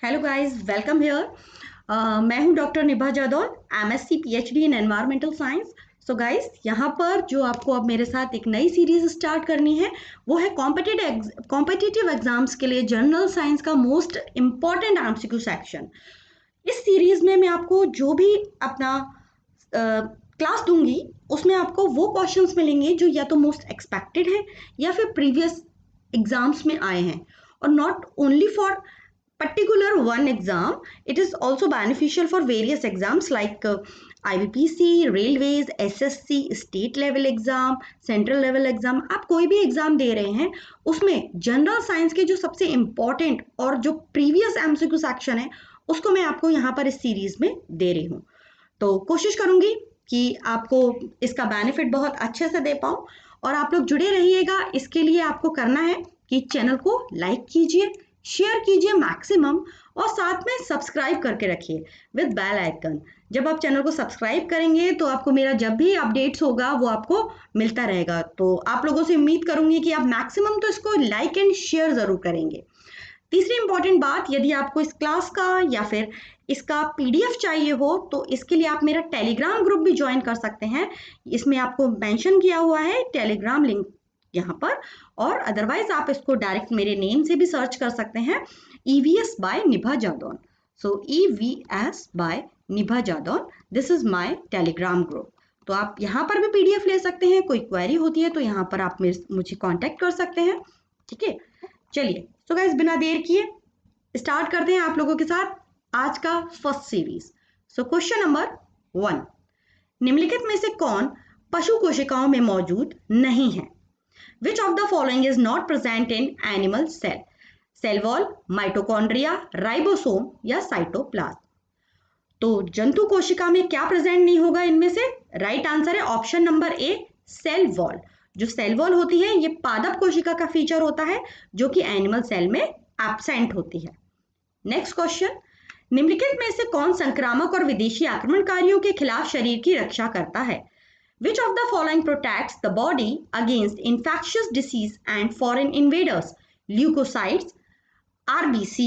Hello guys, welcome here. मैं हूं doctor निभा Jadaun, MSc PhD in environmental science. So guys, यहाँ पर जो आपको अब मेरे साथ एक नई सीरीज स्टार्ट करनी है वो है कॉम्पिटिटिव एग्जाम्स के लिए जनरल साइंस का मोस्ट इम्पॉर्टेंट एमसीक्यू सेक्शन। इस सीरीज में मैं आपको जो भी अपना क्लास दूंगी उसमें आपको वो क्वेश्चंस मिलेंगे जो या तो मोस्ट एक्सपेक्टेड है या फिर प्रीवियस एग्जाम्स में आए हैं। और not only for particular one exam, it is also beneficial for various exams like IBPC, railways, SSC, state level exam, central level exam। आप कोई भी एग्जाम दे रहे हैं उसमें जनरल साइंस के जो सबसे इम्पॉर्टेंट और जो प्रीवियस एमसीक्यू सेक्शन है उसको मैं आपको यहाँ पर इस सीरीज में दे रही हूँ। तो कोशिश करूंगी कि आपको इसका बेनिफिट बहुत अच्छे से दे पाऊँ और आप लोग जुड़े रहिएगा। इसके लिए आपको करना है कि चैनल को लाइक कीजिए, शेयर कीजिए मैक्सिमम, और साथ में सब्सक्राइब करके रखिए विद बेल आइकन। जब आप चैनल को सब्सक्राइब करेंगे तो आपको मेरा जब भी अपडेट्स होगा वो आपको मिलता रहेगा। तो आप लोगों से उम्मीद करूंगी कि आप मैक्सिमम तो इसको लाइक एंड शेयर जरूर करेंगे। तीसरी इंपॉर्टेंट बात, यदि आपको इस क्लास का या फिर इसका पीडीएफ चाहिए हो तो इसके लिए आप मेरा टेलीग्राम ग्रुप भी ज्वाइन कर सकते हैं। इसमें आपको मेंशन किया हुआ है टेलीग्राम लिंक यहाँ पर, और अदरवाइज आप इसको डायरेक्ट मेरे नेम से भी सर्च कर सकते हैं, EVS बाय निभा जादौन। सो EVS बाय निभा Jadaun, this is my Telegram group. तो आप यहाँ पर भी पीडीएफ ले सकते हैं। कोई क्वेरी होती है तो यहाँ पर आप मुझे कांटेक्ट कर सकते हैं। ठीक है, चलिए। सो गाइस, बिना देर किए स्टार्ट करते हैं आप लोगों के साथ आज का first series. So question number 1, निम्नलिखित में से कौन पशु कोशिकाओं में मौजूद नहीं है? Which of the following is not present in animal cell? Cell wall, mitochondria, ribosome या साइटोप्लाज्म। तो जंतु कोशिका में क्या प्रेजेंट नहीं होगा इनमें से? राइट आंसर है option number A, cell wall. जो सेल वॉल होती है ये पादप कोशिका का फीचर होता है जो कि एनिमल सेल में एब्सेंट होती है। नेक्स्ट क्वेश्चन, निम्नलिखित में से कौन संक्रामक और विदेशी आक्रमणकारियों के खिलाफ शरीर की रक्षा करता है? Which of the following protects the body against infectious disease and foreign invaders? Leukocytes, RBC,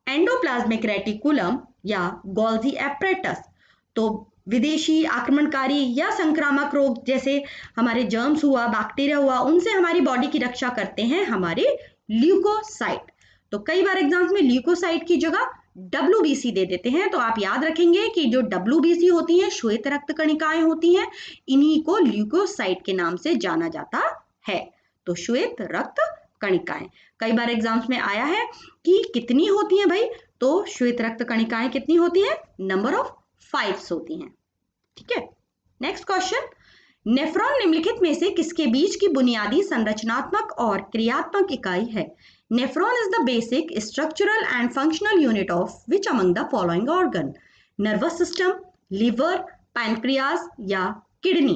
endoplasmic reticulum या गोल्जी एपरेटस। तो विदेशी आक्रमणकारी या संक्रामक रोग जैसे हमारे जर्म्स हुआ, बैक्टीरिया हुआ, उनसे हमारी बॉडी की रक्षा करते हैं हमारे ल्यूकोसाइट। तो कई बार एग्जाम्स में ल्यूकोसाइट की जगह WBC दे देते हैं, तो आप याद रखेंगे कि जो WBC होती है श्वेत रक्त कणिकाएं होती हैं, इन्हीं को ल्यूकोसाइट के नाम से जाना जाता है। तो श्वेत रक्त कणिकाएं, कई बार एग्जाम्स में आया है कि कितनी होती हैं भाई? तो श्वेत रक्त कणिकाएं कितनी होती हैं? नंबर ऑफ 5 होती हैं। ठीक है, नेक्स्ट क्वेश्चन, नेफ्रॉन निम्नलिखित में से किसके बीच की बुनियादी संरचनात्मक और क्रियात्मक इकाई है? Nephron is the basic structural and functional unit of which among the following organ? Nervous system, liver, pancreas या किडनी।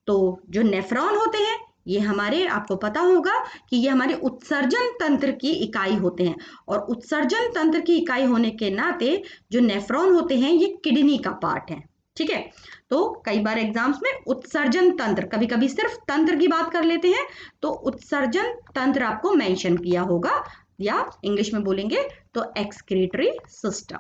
तो जो नेफ्रॉन होते हैं ये हमारे, आपको पता होगा कि ये हमारे उत्सर्जन तंत्र की इकाई होते हैं, और उत्सर्जन तंत्र की इकाई होने के नाते जो नेफ्रॉन होते हैं ये किडनी का पार्ट है। ठीक है, तो कई बार एग्जाम्स में उत्सर्जन तंत्र, कभी कभी सिर्फ तंत्र की बात कर लेते हैं, तो उत्सर्जन तंत्र आपको मेंशन किया होगा, या इंग्लिश में बोलेंगे तो एक्सक्रीटरी सिस्टम।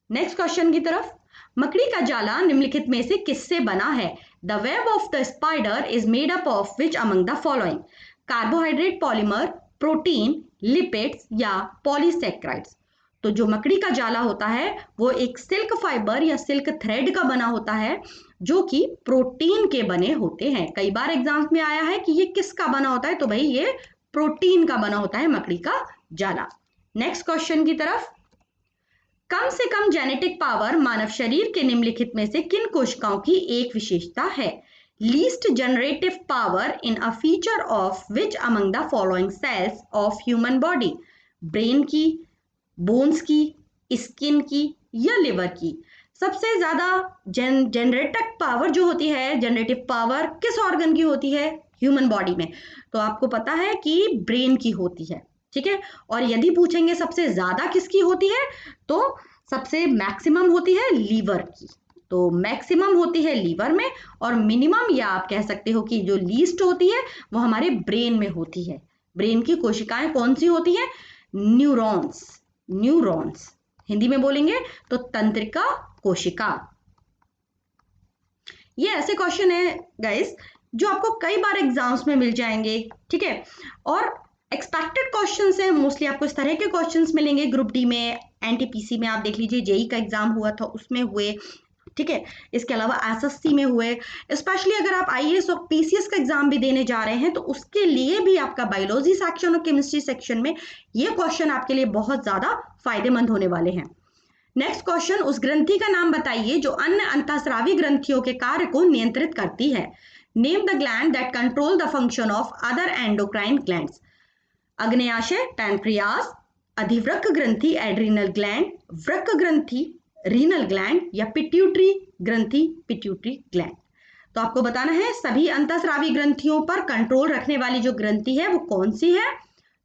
नेक्स्ट क्वेश्चन की तरफ, मकड़ी का जाला निम्नलिखित में से किससे बना है? The web of the spider is made up of which among the following? Carbohydrate polymer, protein, lipids या पॉलीसेक्राइड्स। तो जो मकड़ी का जाला होता है वो एक सिल्क फाइबर या सिल्क थ्रेड का बना होता है जो कि प्रोटीन के बने होते हैं। कई बार एग्जाम्स में आया है कि ये किसका बना होता है? तो भाई ये प्रोटीन का बना होता है मकड़ी का जाला। नेक्स्ट क्वेश्चन की तरफ, कम से कम जेनेटिक पावर मानव शरीर के निम्नलिखित में से किन कोशिकाओं की एक विशेषता है? Least generative power in a feature of which among the following sales of human body? Brain की, बोन्स की, स्किन की या लिवर की? सबसे ज्यादा जनरेटिव पावर जो होती है, जनरेटिव पावर किस ऑर्गन की होती है ह्यूमन बॉडी में? तो आपको पता है कि ब्रेन की होती है। ठीक है, और यदि पूछेंगे सबसे ज्यादा किसकी होती है तो सबसे मैक्सिमम होती है लीवर की। तो मैक्सिमम होती है लीवर में, और मिनिमम या आप कह सकते हो कि जो लीस्ट होती है वो हमारे ब्रेन में होती है। ब्रेन की कोशिकाएं कौन सी होती हैं? न्यूरॉन्स। न्यूरॉन्स हिंदी में बोलेंगे तो तंत्रिका कोशिका। ये ऐसे क्वेश्चन है गाइस जो आपको कई बार एग्जाम्स में मिल जाएंगे, ठीक है, और एक्सपेक्टेड क्वेश्चंस हैं। मोस्टली आपको इस तरह के क्वेश्चंस मिलेंगे ग्रुप डी में, एनटीपीसी में, आप देख लीजिए जेई का एग्जाम हुआ था उसमें हुए, ठीक है, इसके अलावा एसएससी में हुए। स्पेशली अगर आप आईएएस और पीसीएस का एग्जाम भी देने जा रहे हैं तो उसके लिए भी आपका बायोलॉजी सेक्शन और केमिस्ट्री सेक्शन में ये क्वेश्चन आपके लिए बहुत ज्यादा फायदेमंद होने वाले हैं। नेक्स्ट क्वेश्चन, उस ग्रंथि का नाम बताइए जो अन्य अंतःस्रावी ग्रंथियों के कार्य को नियंत्रित करती है। Name the gland that control the function of other endocrine glands. अग्न्याशय पैनक्रियास, अधिवृक्क ग्रंथि एड्रिनल ग्लैंड, वृक्क ग्रंथि रीनल ग्लैंड, या पिट्यूटरी ग्रंथि पिट्यूटरी ग्लैंड। तो आपको बताना है सभी अंतःस्रावी ग्रंथियों पर कंट्रोल रखने वाली जो ग्रंथि है वो कौन सी है।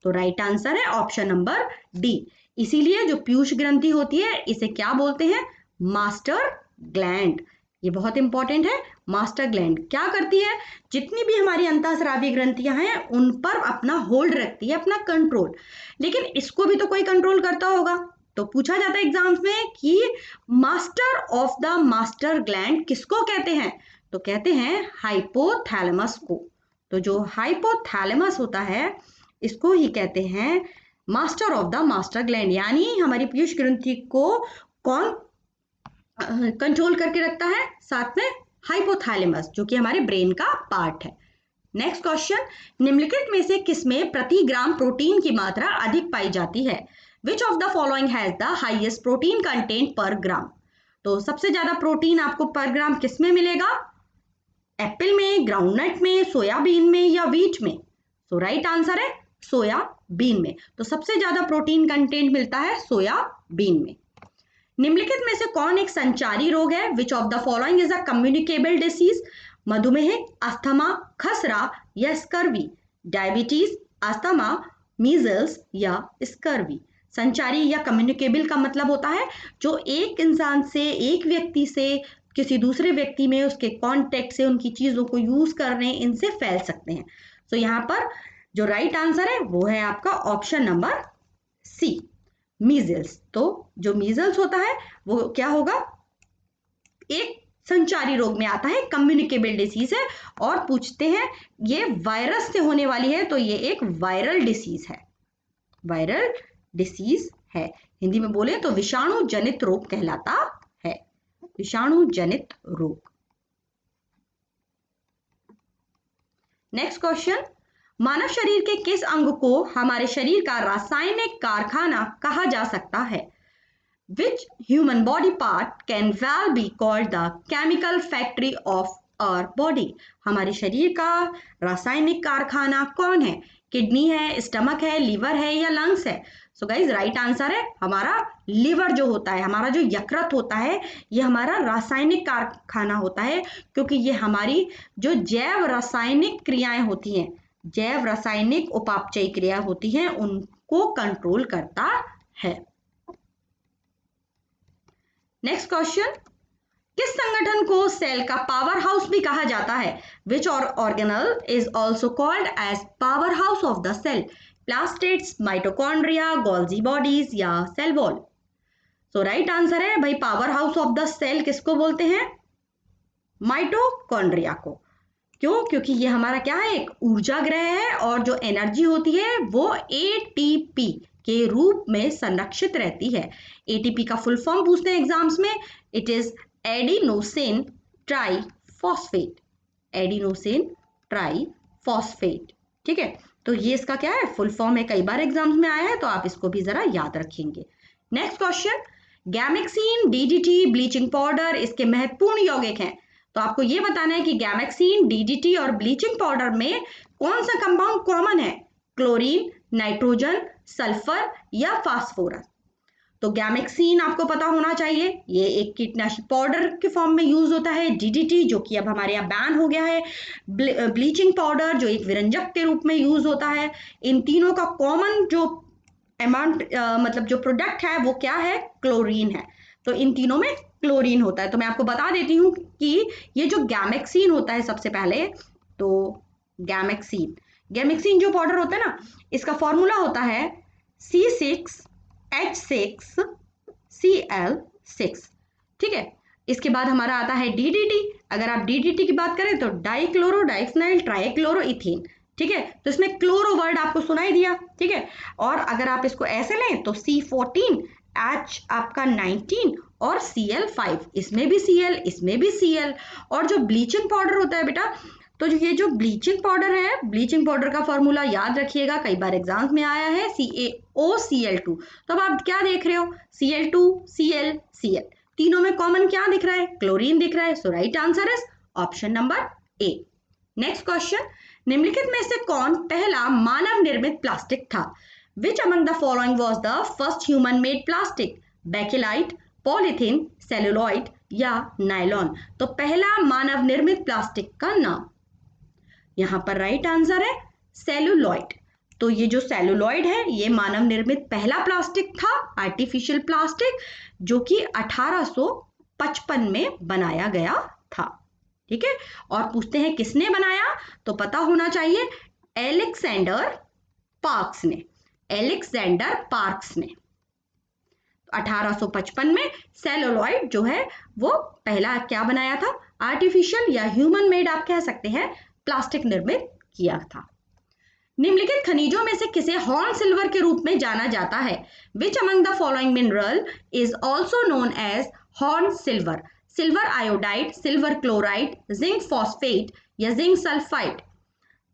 तो राइट आंसर है ऑप्शन नंबर डी। इसीलिए जो पीयूष ग्रंथि होती है इसे क्या बोलते हैं? Master gland. ये बहुत इंपॉर्टेंट है। मास्टर ग्लैंड क्या करती है? जितनी भी हमारी अंतःस्रावी ग्रंथियां हैं उन पर अपना होल्ड रखती है, अपना कंट्रोल। लेकिन इसको भी तो कोई कंट्रोल करता होगा, तो पूछा जाता है एग्जाम्स में कि master of the master gland किसको कहते हैं? तो कहते हैं हाइपोथैलेमस को। तो जो हाइपोथैलेमस होता है इसको ही कहते हैं master of the master gland, यानी हमारी पीयूष ग्रंथि को कौन कंट्रोल करके रखता है? साथ में हाइपोथैलेमस, जो कि हमारे ब्रेन का पार्ट है। नेक्स्ट क्वेश्चन, निम्नलिखित में से किसमें प्रति ग्राम प्रोटीन की मात्रा अधिक पाई जाती है? Which of the following has the highest protein content पर ग्राम? तो सबसे ज्यादा प्रोटीन आपको पर ग्राम किसमें मिलेगा? एप्पल में, ग्राउंडनट में, सोयाबीन में, या व्हीट में? तो राइट आंसर है सोयाबीन में। तो सबसे ज्यादा प्रोटीन कंटेंट मिलता है सोयाबीन में। निम्नलिखित में से कौन एक संचारी रोग है? Which of the following is a communicable disease? मधुमेह, अस्थमा, खसरा, या स्कर्वी? डायबिटीज, अस्थमा, मीजल्स, या स्कर्वी? संचारी या कम्युनिकेबल का मतलब होता है जो एक इंसान से, एक व्यक्ति से किसी दूसरे व्यक्ति में उसके कांटेक्ट से उनकी चीजों को यूज कर रहे हैं, इनसे फैल सकते हैं। तो यहाँ पर जो राइट आंसर है वो है आपका ऑप्शन नंबर सी, मीजल्स। तो जो मीजल्स होता है वो क्या होगा? एक संचारी रोग में आता है, कम्युनिकेबल डिसीज है। और पूछते हैं ये वायरस से होने वाली है, तो ये एक वायरल डिसीज है। वायरल डिसीज है, हिंदी में बोले तो विषाणु जनित रोग कहलाता है। विषाणु जनित रोग। नेक्स्ट क्वेश्चन, मानव शरीर के किस अंग को हमारे शरीर का रासायनिक कारखाना कहा जा सकता है? Which human body part can well be called the chemical factory of our body? हमारे शरीर का रासायनिक कारखाना कौन है? किडनी है, स्टमक है, लीवर है, या लंग्स है? सो गाइज राइट आंसर है हमारा लीवर जो होता है, हमारा जो यकृत होता है, ये हमारा रासायनिक कारखाना होता है, क्योंकि ये हमारी जो जैव रासायनिक क्रियाएं होती हैं, जैव रासायनिक उपापचयी क्रिया होती हैं, उनको कंट्रोल करता है। नेक्स्ट क्वेश्चन, किस संगठन को सेल का पावर हाउस भी कहा जाता है? Which organelle is also called as power house of the cell? Plastids, mitochondria, Golgi bodies, या cell wall? So right answer है भाई power house of the cell किसको बोलते हैं? माइटोकॉन्ड्रिया को। क्यों? क्योंकि ये हमारा क्या है? एक ऊर्जा ग्रह है, और जो एनर्जी होती है वो एटीपी के रूप में संरक्षित रहती है। एटीपी का फुल फॉर्म पूछते हैं एग्जाम्स में, it is adenosine triphosphate. Adenosine triphosphate, ठीक है। तो ये इसका क्या है? फुल फॉर्म है, कई बार एग्जाम्स में आया है, तो आप इसको भी जरा याद रखेंगे। Next question, Gammexane, DDT, bleaching powder इसके महत्वपूर्ण यौगिक हैं। तो आपको ये बताना है कि गैमेक्सीन, डीडीटी और ब्लीचिंग पाउडर में कौन सा कंपाउंड कॉमन है? क्लोरीन, नाइट्रोजन, सल्फर, या फास्फोरस? तो गैमेक्सीन आपको पता होना चाहिए, ये एक कीटनाशक पाउडर के फॉर्म में यूज होता है। डीडीटी जो कि अब हमारे यहाँ बैन हो गया है। ब्लीचिंग पाउडर जो एक विरंजक के रूप में यूज होता है। इन तीनों का कॉमन जो अमाउंट मतलब जो प्रोडक्ट है वो क्या है? क्लोरीन है। तो इन तीनों में क्लोरीन होता है। तो मैं आपको बता देती हूँ कि ये जो गैमेक्सीन होता है, सबसे पहले तो गैमेक्सीन गैमेक्सिन जो पाउडर होता है ना, इसका फॉर्मूला होता है C6H6Cl6। ठीक है, इसके बाद हमारा आता है DDT। अगर आप DDT की बात करें तो डाइक्लोरो डाइफिनाइल ट्राइक्लोरो इथेन। ठीक है, तो इसमें क्लोरो वर्ड आपको सुनाई दिया। ठीक है, और अगर आप इसको ऐसे लें तो C14 H आपका 19 और Cl5, इसमें भी Cl, इसमें भी Cl। और जो ब्लीचिंग पाउडर होता है बेटा, तो ये जो ब्लीचिंग पाउडर है, ब्लीचिंग पाउडर का फॉर्मूला याद रखिएगा, कई बार एग्जाम्स में आया है, CaOCl2। तो अब आप क्या देख रहे हो, Cl2 Cl Cl, तीनों में कॉमन क्या दिख रहा है, क्लोरीन दिख रहा है। So right answer is option number A. Next question, निम्नलिखित में से कौन पहला मानव निर्मित प्लास्टिक था? Which among the following was the first human made plastic? Bakelite, polythene, celluloid या नायलॉन? तो पहला मानव निर्मित प्लास्टिक का नाम, यहां पर राइट आंसर है सेलुलॉइड। तो ये जो सेलुलॉइड है ये मानव निर्मित पहला प्लास्टिक था, आर्टिफिशियल प्लास्टिक, जो कि 1855 में बनाया गया था। ठीक है, और पूछते हैं किसने बनाया, तो पता होना चाहिए, एलेक्जेंडर पार्क्स ने। एलेक्जेंडर पार्क्स ने 1855 में सेलुलॉइड जो है वो पहला क्या बनाया था, आर्टिफिशियल या ह्यूमन मेड आप कह सकते हैं, प्लास्टिक निर्मित किया था। निम्नलिखित खनिजों में से किसे हॉर्न सिल्वर के रूप में जाना जाता है? Which among the following mineral is also known as horn silver? Silver iodide, silver chloride, zinc phosphate या जिंक सल्फाइड?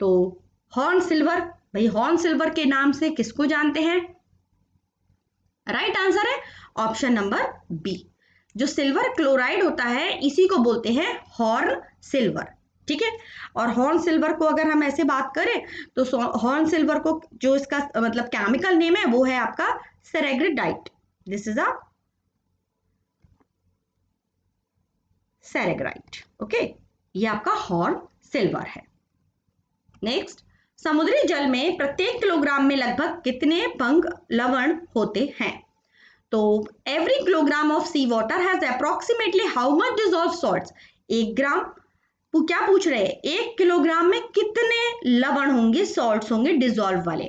तो हॉर्न सिल्वर, भाई हॉर्न सिल्वर के नाम से किसको जानते हैं? राइट आंसर है ऑप्शन नंबर बी। जो सिल्वर क्लोराइड होता है इसी को बोलते हैं हॉर्न सिल्वर। ठीक है, और हॉर्न सिल्वर को अगर हम ऐसे बात करें तो हॉर्न सिल्वर को जो इसका मतलब केमिकल नेम है वो है आपका सेरेग्राइट। दिस इज अ सेरेग्राइट। ओके, ये आपका हॉर्न सिल्वर है। नेक्स्ट, समुद्री जल में प्रत्येक किलोग्राम में लगभग कितने भंग लवण होते हैं? तो every kilogram of sea water has approximately how much dissolve salts? 1 gram, क्या पूछ रहे हैं, 1 किलोग्राम में कितने लवण होंगे, सॉल्ट्स होंगे डिजॉल्व वाले?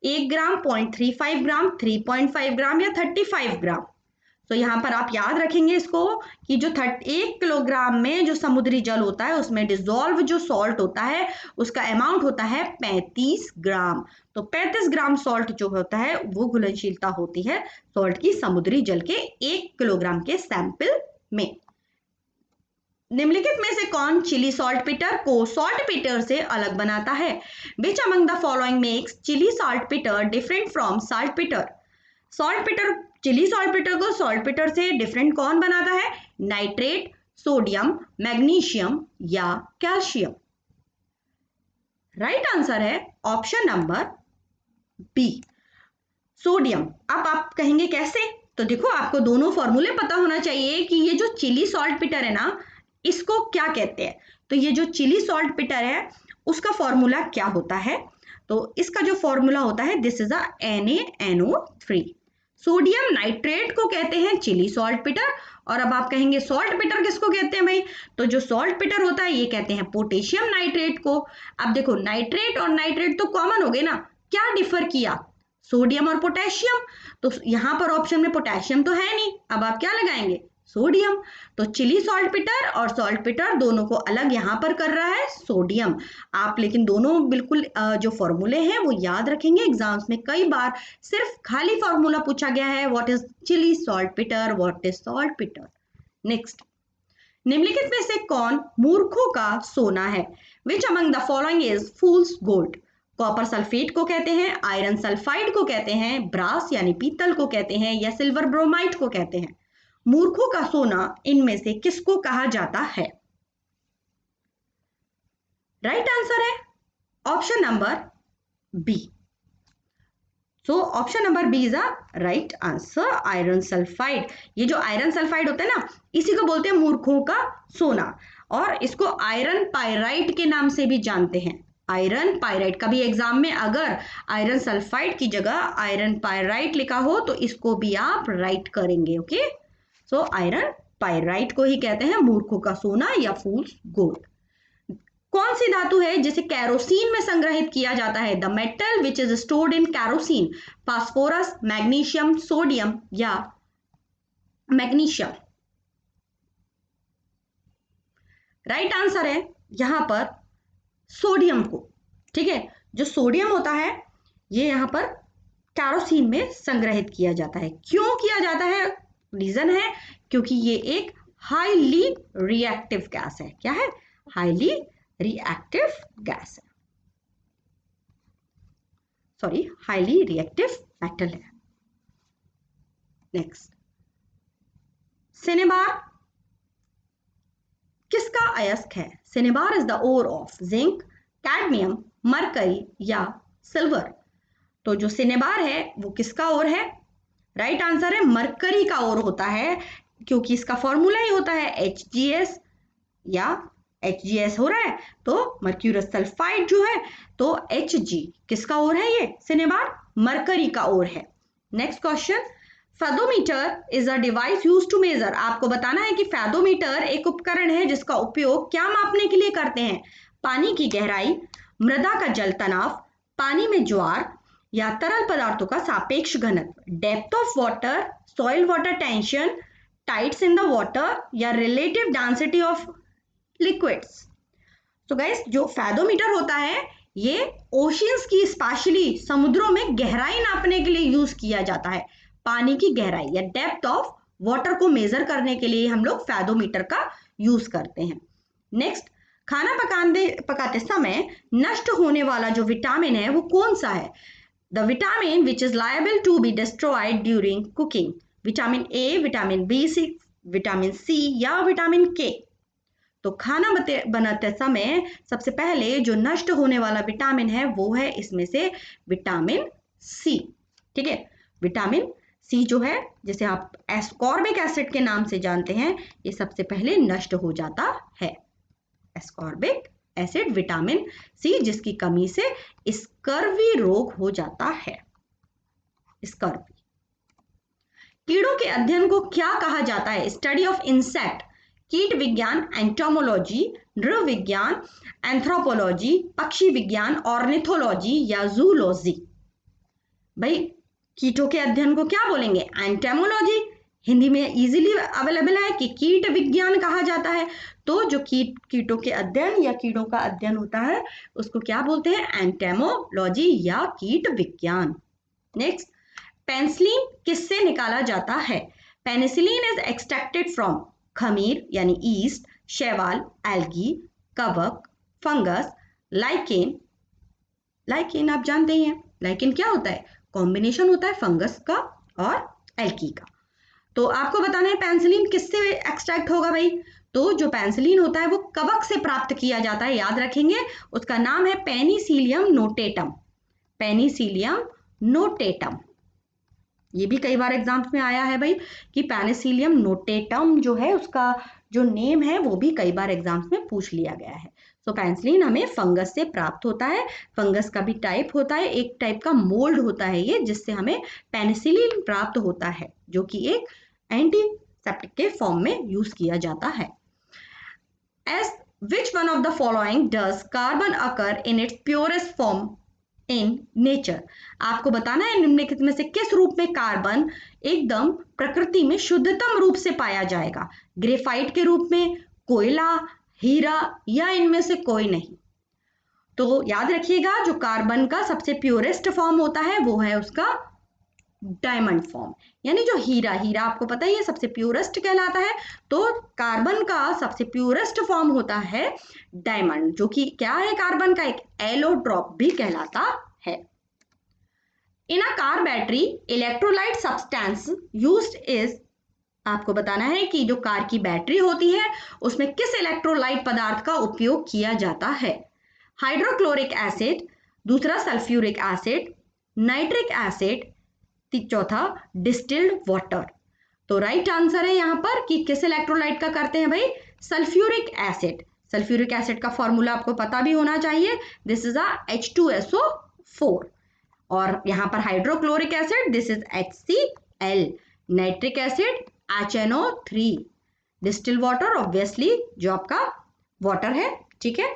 1 ग्राम, 0.35 ग्राम, 3.5 ग्राम या 35 ग्राम? तो यहां पर आप याद रखेंगे इसको कि जो 1 किलोग्राम में जो समुद्री जल होता है उसमें डिजॉल्व जो सॉल्ट होता है उसका अमाउंट होता है 35 ग्राम। तो 35 ग्राम सॉल्ट जो होता है वो घुलनशीलता होती है सॉल्ट की समुद्री जल के 1 किलोग्राम के सैंपल में। निम्नलिखित में से कौन चिली सॉल्ट पिटर को सॉल्ट पिटर से अलग बनाता है? Which among the following makes Chile saltpetre different from saltpetre? Saltpetre, Chile saltpetre को सॉल्ट पिटर से डिफरेंट कौन बनाता है? नाइट्रेट, सोडियम, मैग्नीशियम या कैल्शियम? राइट आंसर है ऑप्शन नंबर बी, सोडियम। अब आप कहेंगे कैसे, तो देखो आपको दोनों फॉर्मूले पता होना चाहिए कि ये जो चिली सॉल्ट पिटर है ना इसको क्या कहते हैं। तो ये जो चिली सॉल्ट पिटर है उसका फॉर्मूला क्या होता है? तो इसका जो फॉर्मूला होता है this is a NaNO3। Sodium nitrate को कहते हैं चिली सॉल्ट पिटर। और अब आप कहेंगे सॉल्ट पिटर किसको कहते हैं भाई, तो जो सॉल्ट पिटर होता है ये कहते हैं पोटेशियम नाइट्रेट को। अब देखो नाइट्रेट और नाइट्रेट तो कॉमन हो गए ना, क्या डिफर किया, सोडियम और पोटेशियम। तो यहां पर ऑप्शन में पोटेशियम तो है नहीं, अब आप क्या लगाएंगे, सोडियम। तो चिली सॉल्ट पिटर और सॉल्ट पिटर दोनों को अलग यहां पर कर रहा है सोडियम। आप लेकिन दोनों बिल्कुल जो फॉर्मूले हैं वो याद रखेंगे, एग्जाम्स में कई बार सिर्फ खाली फॉर्मूला पूछा गया है, व्हाट इज चिली सॉल्ट पिटर, व्हाट इज सॉल्ट पिटर। नेक्स्ट, निम्नलिखित में से कौन मूर्खों का सोना है? Which among the following is fools gold? Copper sulphate को कहते हैं, आयरन सल्फाइड को कहते हैं, ब्रास यानी पीतल को कहते हैं या सिल्वर ब्रोमाइड को कहते हैं? मूर्खों का सोना इनमें से किसको कहा जाता है? राइट आंसर है option number B. So option number B is a right answer, iron sulphide. ये जो आयरन सल्फाइड होता है ना इसी को बोलते हैं मूर्खों का सोना, और इसको आयरन पायराइट के नाम से भी जानते हैं। आयरन पायराइट, कभी एग्जाम में अगर आयरन सल्फाइड की जगह आयरन पायराइट लिखा हो तो इसको भी आप राइट करेंगे। ओके, सो आयरन पायराइट को ही कहते हैं मूर्खों का सोना या फूल्स गोल्ड। कौन सी धातु है जिसे कैरोसिन में संग्रहित किया जाता है? The metal which is stored in kerosene, phosphorus, magnesium, sodium या मैग्नीशियम। राइट आंसर है यहां पर सोडियम को। ठीक है, जो सोडियम होता है ये यहां पर कैरोसिन में संग्रहित किया जाता है। क्यों किया जाता है? रीजन है क्योंकि ये एक हाईली रिएक्टिव गैस है। क्या है? हाईली रिएक्टिव गैस है, सॉरी हाईली रिएक्टिव मेटल है। नेक्स्ट, सिनेबार किसका अयस्क है? Cinnabar is the ore of zinc, cadmium, mercury या सिल्वर। तो जो सिनेबार है वो किसका ओर है? राइट आंसर है मरकरी का ओर होता है, क्योंकि इसका फॉर्मूला ही होता है HgS, या HgS हो रहा है तो मर्क्यूरस सल्फाइड जो है तो Hg। किसका ओर है ये? सिनेबार मरकरी का ओर है। Next question, fathometer is a device used to measure. आपको बताना है कि फेदोमीटर एक उपकरण है जिसका उपयोग क्या मापने के लिए करते हैं? पानी की गहराई, मृदा का जल तनाव, पानी में ज्वार या तरल पदार्थों का सापेक्ष घनत्व, depth of water, soil water tension, tides in the water या रिलेटिव डेंसिटी ऑफ लिक्विड्स। तो गाइस जो फेदोमीटर होता है ये ओशियंस की, स्पेशली समुद्रों में गहराई नापने के लिए यूज किया जाता है। पानी की गहराई या डेप्थ ऑफ वाटर को मेजर करने के लिए हम लोग फेदोमीटर का यूज करते हैं। नेक्स्ट, खाना पकाते समय नष्ट होने वाला जो विटामिन है वो कौन सा है? The vitamin which is liable to be destroyed during cooking, vitamin A, vitamin B6, vitamin C या विटामिन K। तो खाना बनाते समय सबसे पहले जो नष्ट होने वाला विटामिन है वो है इसमें से विटामिन C। ठीक है, विटामिन C जो है, जैसे आप एस्कॉर्बिक एसिड के नाम से जानते हैं, ये सबसे पहले नष्ट हो जाता है। एस्कॉर्बिक एसिड, विटामिन C, जिसकी कमी से स्कर्वी रोग हो जाता है। स्कर्वी। कीड़ों के अध्ययन को क्या कहा जाता है? स्टडी ऑफ इंसेक्ट, कीट विज्ञान, एंटोमोलॉजी, नृ विज्ञान, एंथ्रोपोलॉजी, पक्षी विज्ञान, ऑर्निथोलॉजी या जूलॉजी। भाई कीटों के अध्ययन को क्या बोलेंगे? एंटोमोलॉजी। हिंदी में इजीली अवेलेबल है कि कीट विज्ञान कहा जाता है। तो जो कीटों के अध्ययन या कीड़ों का अध्ययन होता है उसको क्या बोलते हैं? एंटोमोलॉजी या कीट विज्ञान। नेक्स्ट, पेनिसिलिन किससे निकाला जाता है? पेनिसिलिन इज एक्सट्रैक्टेड फ्रॉम खमीर यानी ईस्ट, शैवाल, एल्गी, कवक, फंगस, लाइकेन। लाइकेन आप जानते ही हैं, लाइकेन क्या होता है? कॉम्बिनेशन होता है फंगस का और एल्गी का। तो आपको बताना है पेनिसिलिन किससे एक्सट्रैक्ट होगा भाई? तो जो पेनिसिलिन होता है वो कवक से प्राप्त किया जाता है, याद रखेंगे। उसका नाम है पेनिसिलियम नोटेटम। पेनिसिलियम नोटेटम, ये भी कई बार एग्जाम्स में आया है भाई कि पेनिसिलियम नोटेटम जो है उसका जो नेम है वो भी कई बार एग्जाम्स में पूछ लिया गया है। तो पेनिसिलिन हमें फंगस से प्राप्त होता है। फंगस का भी टाइप होता है, एक टाइप का मोल्ड होता है ये, जिससे हमें पेनिसिलिन प्राप्त होता है, जो कि एक एंटीसेप्टिक के फॉर्म में यूज किया जाता है। As which one of the following does carbon occur in its purest form in nature? आपको बताना है निम्नलिखित में से किस रूप में कार्बन एकदम प्रकृति में शुद्धतम रूप से पाया जाएगा? ग्रेफाइट के रूप में, कोयला, हीरा या इनमें से कोई नहीं? तो याद रखिएगा जो कार्बन का सबसे प्योरेस्ट फॉर्म होता है वो है उसका डायमंड फॉर्म, यानी जो हीरा आपको पता ही है सबसे प्योरेस्ट कहलाता है। तो कार्बन का सबसे प्योरेस्ट फॉर्म होता है डायमंड, जो कि क्या है? कार्बन का एक एलोट्रॉप भी कहलाता है। In a car battery electrolyte substance used is, आपको बताना है कि जो कार की बैटरी होती है उसमें किस इलेक्ट्रोलाइट पदार्थ का उपयोग किया जाता है? हाइड्रोक्लोरिक एसिड, दूसरा सल्फ्यूरिक एसिड, नाइट्रिक एसिड, चौथा डिस्टिल्ड वाटर। तो राइट आंसर है यहां पर कि किस इलेक्ट्रोलाइट का करते हैं भाई? Sulphuric acid. सल्फ्यूरिक एसिड का फॉर्मूला आपको पता भी होना चाहिए, दिस इज H2SO4। और यहां पर hydrochloric acid, this is HCl। Nitric acid HNO3। Distil water obviously जो आपका वाटर है, ठीक है।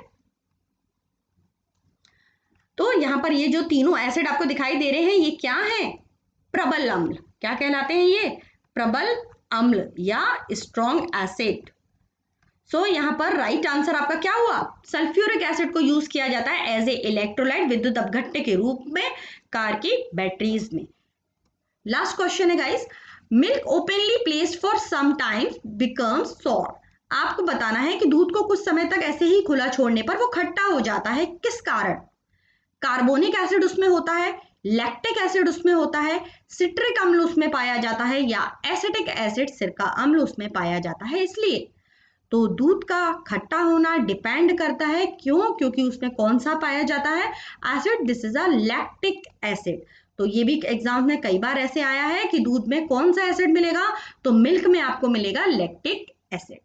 तो यहाँ पर ये जो तीनों एसिड आपको दिखाई दे रहे हैं ये क्या है? प्रबल अम्ल। क्या कहलाते हैं ये? प्रबल अम्ल या स्ट्रॉन्ग एसिड। सो यहाँ पर राइट आंसर आपका क्या हुआ? सल्फ्यूरिक एसिड को यूज किया जाता है एज ए इलेक्ट्रोलाइट, विद्युत अपघट्य के रूप में कार की बैटरीज में। लास्ट क्वेश्चन है guys, milk openly placed for some time becomes sour. आपको बताना है कि दूध को कुछ समय तक ऐसे ही खुला छोड़ने पर वो खट्टा हो जाता है, किस कारण? कार्बोनिक एसिड उसमें होता है, लैक्टिक एसिड उसमें होता है, सिट्रिक अम्ल उसमें पाया जाता है, या एसिटिक एसिड सिरका अम्ल उसमें पाया जाता है। इसलिए तो दूध का खट्टा होना डिपेंड करता है, क्यों? क्योंकि उसमें कौन सा पाया जाता है acid? This is a lactic acid. तो ये भी एग्जाम में कई बार ऐसे आया है कि दूध में कौन सा एसिड मिलेगा, तो मिल्क में आपको मिलेगा लैक्टिक एसिड।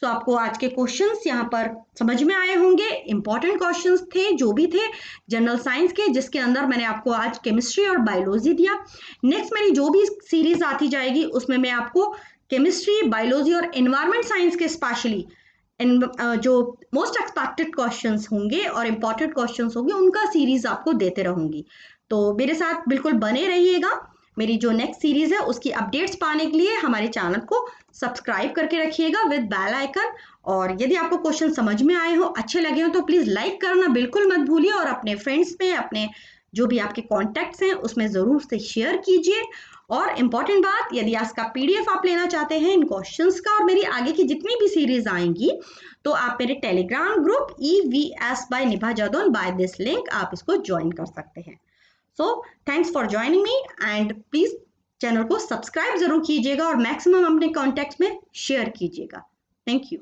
तो आपको आज के क्वेश्चंस यहाँ पर समझ में आए होंगे। इंपॉर्टेंट क्वेश्चंस थे जो भी थे जनरल साइंस के, जिसके अंदर मैंने आपको आज केमिस्ट्री और बायोलॉजी दिया। नेक्स्ट मेरी जो भी सीरीज आती जाएगी उसमें मैं आपको केमिस्ट्री, बायोलॉजी और एनवायरमेंट साइंस के स्पेशली जो मोस्ट एक्सपेक्टेड क्वेश्चंस होंगे और इंपॉर्टेंट क्वेश्चंस होंगे उनका सीरीज आपको देते रहूंगी। तो मेरे साथ बिल्कुल बने रहिएगा। मेरी जो नेक्स्ट सीरीज है उसकी अपडेट्स पाने के लिए हमारे चैनल को सब्सक्राइब करके रखिएगा विद बेल आइकन। और यदि आपको क्वेश्चन समझ में आए हो, अच्छे लगे हो, तो प्लीज लाइक करना बिल्कुल मत भूलिए और अपने फ्रेंड्स में, अपने जो भी आपके कॉन्टैक्ट्स हैं उसमें जरूर से शेयर कीजिए। और इंपॉर्टेंट बात, यदि इसका पीडीएफ आप लेना चाहते हैं इन क्वेश्चंस का और मेरी आगे की जितनी भी सीरीज आएंगी, तो आप मेरे टेलीग्राम ग्रुप EVS by निभा जादौन बाय दिस लिंक आप इसको ज्वाइन कर सकते हैं। So thanks for joining me and please channel को सब्सक्राइब जरूर कीजिएगा और मैक्सिमम अपने कॉन्टैक्ट्स में शेयर कीजिएगा। Thank you.